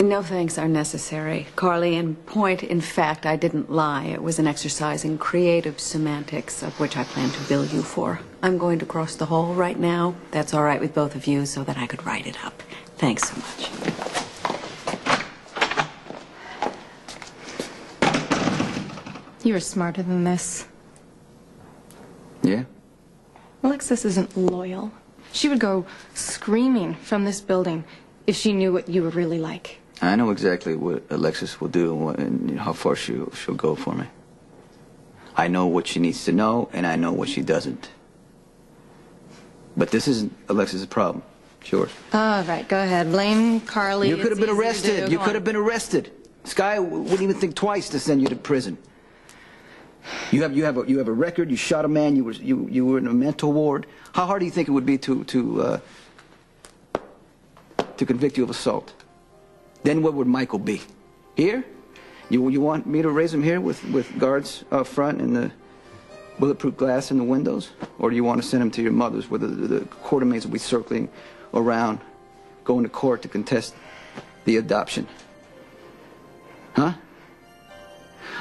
No thanks are necessary. Carly, in point, in fact, I didn't lie. It was an exercise in creative semantics, of which I plan to bill you for. I'm going to cross the hall right now. That's all right with both of you, so that I could write it up. Thanks so much. You're smarter than this. Yeah? Alexis isn't loyal. She would go screaming from this building if she knew what you were really like. I know exactly what Alexis will do and how far she'll go for me. I know what she needs to know, and I know what she doesn't. But this isn't Alexis' problem. It's yours. All right, go ahead. Blame Carly. You could have been arrested. You could have been arrested. Skye wouldn't even think twice to send you to prison. You have a record. You shot a man. You were in a mental ward. How hard do you think it would be to convict you of assault? Then what would Michael be? Here? You want me to raise him here with guards up front and the bulletproof glass in the windows? Or do you want to send him to your mother's where the quartermaids will be circling around, going to court to contest the adoption? Huh?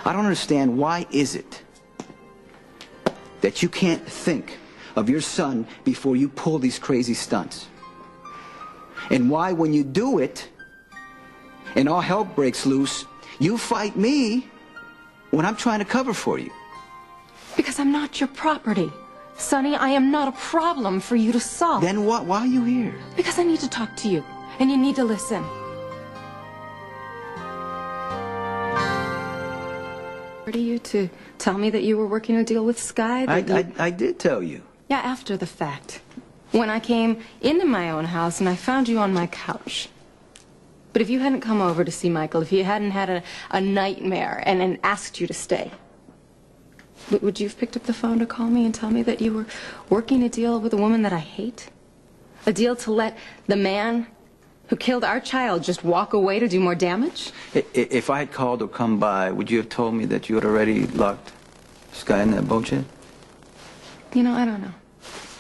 I don't understand, why is it that you can't think of your son before you pull these crazy stunts? And why, when you do it, and all hell breaks loose, you fight me when I'm trying to cover for you? Because I'm not your property. Sonny, I am not a problem for you to solve. Then what? Why are you here? Because I need to talk to you, and you need to listen. To you to tell me that you were working a deal with Skye? I did tell you. Yeah, after the fact. When I came into my own house and I found you on my couch. But if you hadn't come over to see Michael, if you hadn't had a nightmare and asked you to stay, would you have picked up the phone to call me and tell me that you were working a deal with a woman that I hate? A deal to let the man who killed our child just walk away to do more damage? If I had called or come by, would you have told me that you had already locked Skye in that boat shed? You know, I don't know.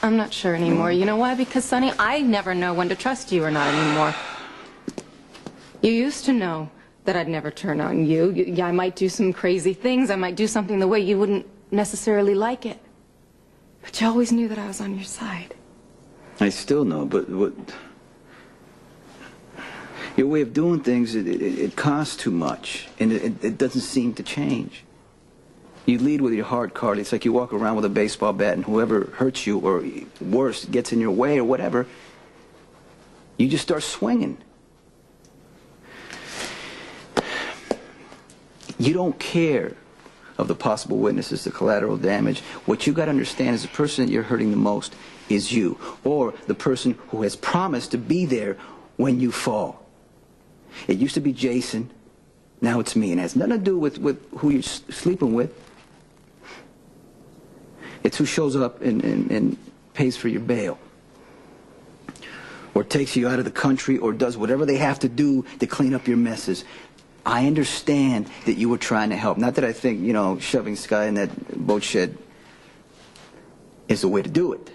I'm not sure anymore. You know why? Because, Sonny, I never know when to trust you or not anymore. You used to know that I'd never turn on you. Yeah, I might do some crazy things. I might do something the way you wouldn't necessarily like it. But you always knew that I was on your side. I still know, but what... Your way of doing things, it costs too much, and it doesn't seem to change. You lead with your heart, Carly. It's like you walk around with a baseball bat, and whoever hurts you, or worse, gets in your way or whatever, you just start swinging. You don't care of the possible witnesses, the collateral damage. What you got to understand is the person that you're hurting the most is you, or the person who has promised to be there when you fall. It used to be Jason, now it's me, and it has nothing to do with who you're sleeping with. It's who shows up and pays for your bail, or takes you out of the country, or does whatever they have to do to clean up your messes. I understand that you were trying to help. Not that I think, you know, shoving Skye in that boat shed is the way to do it.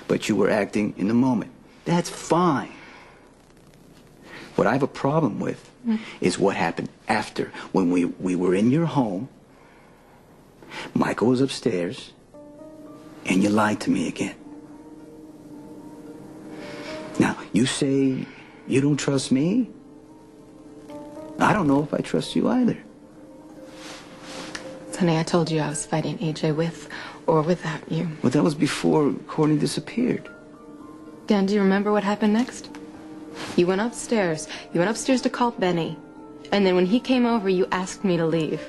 But you were acting in the moment. That's fine. What I have a problem with is what happened after. When we were in your home, Michael was upstairs, and you lied to me again. Now, you say you don't trust me? I don't know if I trust you either. Sonny, I told you I was fighting AJ with or without you. Well, that was before Courtney disappeared. Dan, do you remember what happened next? You went upstairs. You went upstairs to call Benny. And then when he came over, you asked me to leave.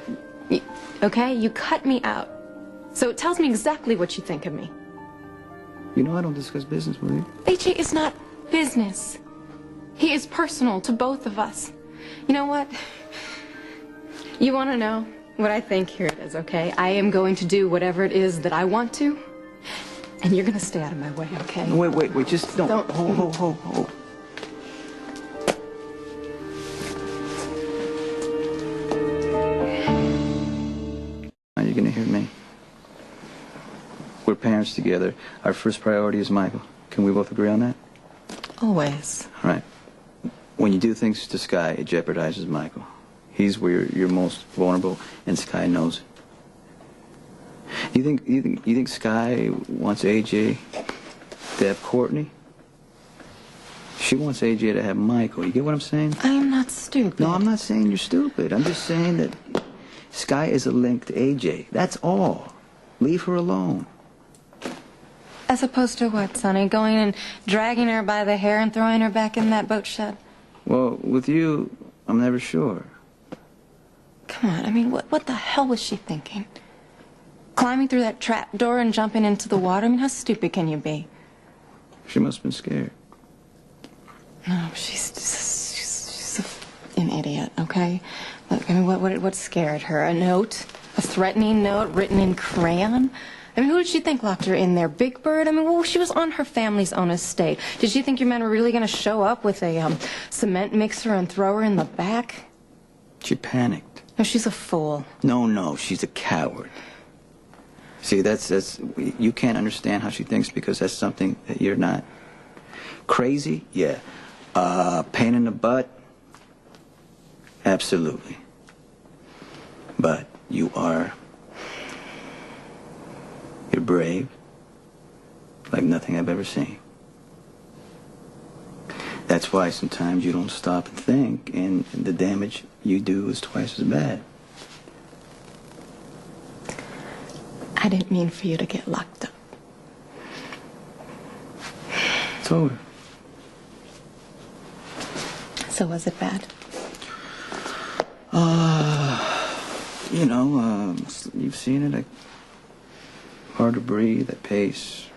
Okay? You cut me out. So it tells me exactly what you think of me. You know I don't discuss business with you. AJ is not business. He is personal to both of us. You know what? You want to know what I think? Here it is, okay? I am going to do whatever it is that I want to, and you're going to stay out of my way, okay? Wait, just don't. Hold. Now you're going to hear me. We're parents together. Our first priority is Michael. Can we both agree on that? Always. All right. When you do things to Skye, it jeopardizes Michael. He's where you're most vulnerable, and Skye knows it. You think Skye wants AJ to have Courtney? She wants AJ to have Michael. You get what I'm saying? I am not stupid. No, I'm not saying you're stupid. I'm just saying that Skye is a link to AJ. That's all. Leave her alone. As opposed to what, Sonny? Going and dragging her by the hair and throwing her back in that boat shed? Well, with you, I'm never sure. Come on, I mean, what the hell was she thinking? Climbing through that trap door and jumping into the water? I mean, how stupid can you be? She must have been scared. No, she's an idiot, okay? Look, I mean, what scared her? A note? A threatening note written in crayon? I mean, who did she think locked her in there? Big Bird? I mean, well, she was on her family's own estate. Did she think your men were really going to show up with a cement mixer and throw her in the back? She panicked. No, she's a fool. No, she's a coward. See, that's you can't understand how she thinks because that's something that you're not. Crazy? Yeah. Pain in the butt? Absolutely. But you're brave, like nothing I've ever seen. That's why sometimes you don't stop and think, and the damage you do is twice as bad. I didn't mean for you to get locked up. It's over. So was it bad? You've seen it. Hard to breathe, that pace.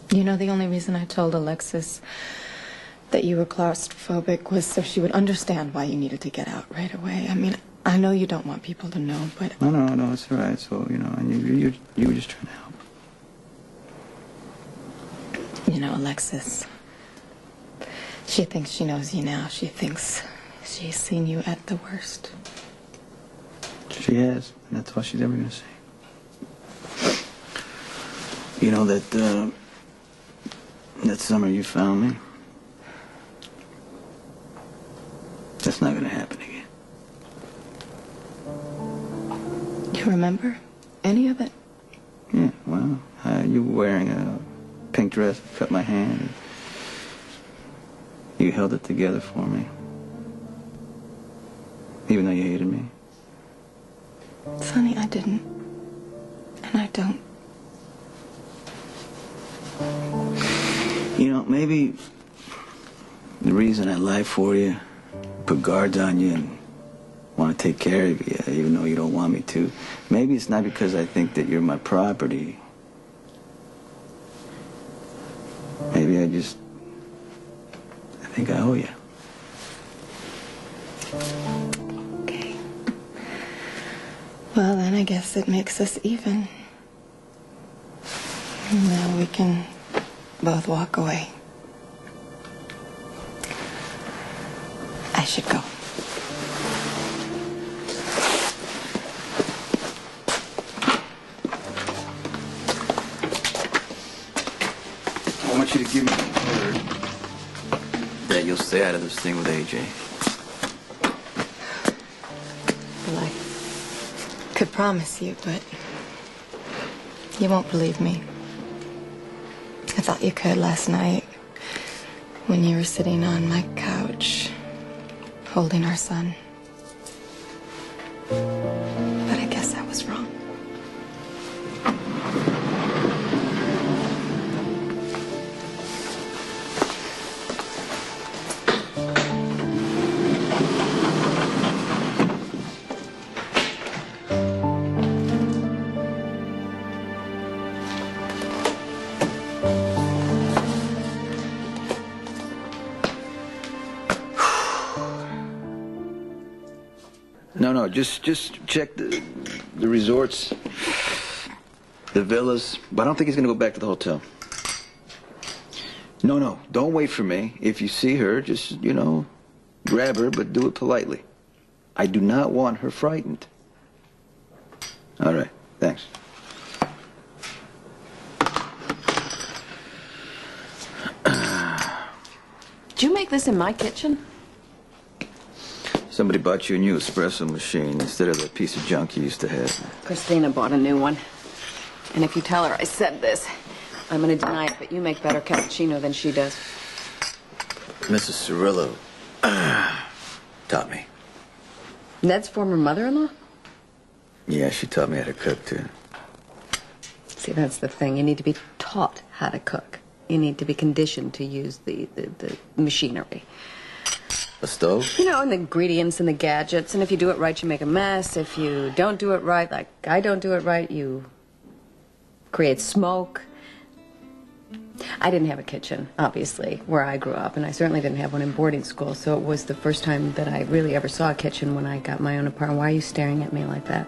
You know, the only reason I told Alexis that you were claustrophobic was so she would understand why you needed to get out right away. I mean, I know you don't want people to know, but... No, it's all right. So, and you were just trying to help. You know, Alexis, she thinks she knows you now. She thinks she's seen you at the worst. She has, and that's all she's ever going to say. You know that summer you found me? That's not going to happen again. You remember any of it? Yeah, well, you were wearing a pink dress, cut my hand. You held it together for me. Even though you hated me. Sonny, I didn't. And I don't. Maybe the reason I lie for you, put guards on you, and want to take care of you, even though you don't want me to, maybe it's not because I think that you're my property. Maybe I think I owe you. Okay. Well, then I guess it makes us even. Now we can both walk away. I should go. I want you to give me the word that you'll stay out of this thing with AJ. Well, I could promise you, but you won't believe me. I thought you could last night when you were sitting on my couch holding our son. But I guess I was wrong. No, just check the resorts, the villas, but I don't think he's going to go back to the hotel. No, don't wait for me. If you see her, just, grab her, but do it politely. I do not want her frightened. All right, thanks. Did you make this in my kitchen? Somebody bought you a new espresso machine instead of the piece of junk you used to have. Christina bought a new one. And if you tell her I said this, I'm going to deny it, but you make better cappuccino than she does. Mrs. Cerullo taught me. Ned's former mother-in-law? Yeah, she taught me how to cook, too. See, that's the thing. You need to be taught how to cook. You need to be conditioned to use the machinery. A stove? You know, and the ingredients and the gadgets. And if you do it right, you make a mess. If you don't do it right, like I don't do it right, you create smoke. I didn't have a kitchen, obviously, where I grew up, and I certainly didn't have one in boarding school, so it was the first time that I really ever saw a kitchen when I got my own apartment. Why are you staring at me like that?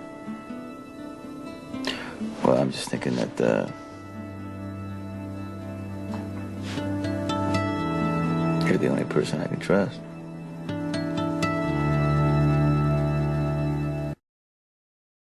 Well, I'm just thinking that, you're the only person I can trust.